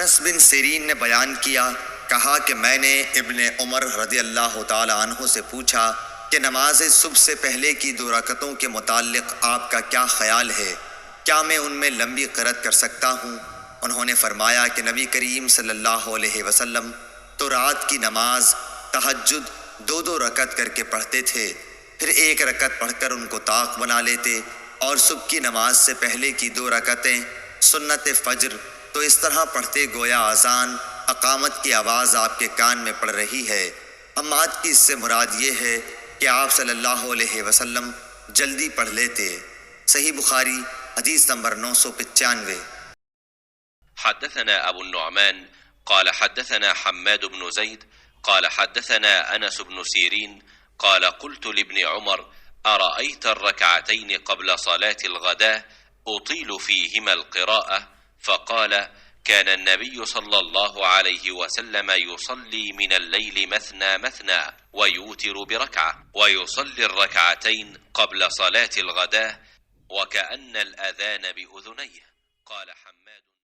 अनस बिन सिरीन ने बयान किया, कहा कि मैंने इब्ने उमर रज़ियल्लाहु ताला अन्हु से पूछा कि नमाज सुबह से पहले की 2 रकतों के मुताल्लिक़ आपका क्या ख्याल है, क्या मैं उनमें लंबी क़िरात कर सकता हूँ? उन्होंने फरमाया कि नबी करीम सल्लल्लाहु अलैहि वसल्लम तो रात की नमाज तहज्जुद 2-2 रकत करके पढ़ते थे, फिर 1 रकत पढ़कर उनको ताक़ बना लेते, और सुबह की नमाज से पहले की 2 रकतें सुन्नत फ़ज्र तो इस तरह पढ़ते गोया अज़ान अक़ामत की आवाज़ आपके कान में पड़ रही है। हम आज की इससे मुराद ये है कि आप सल्लल्लाहु अलैहि वसल्लम जल्दी पढ़ लेते। सही बुखारी हदीस नंबर 995। हदथना अबू नुअमान क़ाल हदथना हम्माद बिन ज़ैद क़ाल हदथना अनस बिन सिरीन क़ाल क़ुल्तु लिब्न उमर अरअयत अर्रकअतैन क़ब्ल सलात अलग़दाह उतीलु फ़ीहिमा अलक़िराअह फ़क़ाल कान अन्नबिय्यु सल्लल्लाहु अलैहि वसल्लम युसल्ली मिन अल-लैल मथना मथना व यूतिरु बिरकअह व युसल्ली अर्रकअतैन क़ब्ल सलात अलग़दाह व कअन्न अल-अज़ान बिउज़ुनैहि। क़ाल हम्माद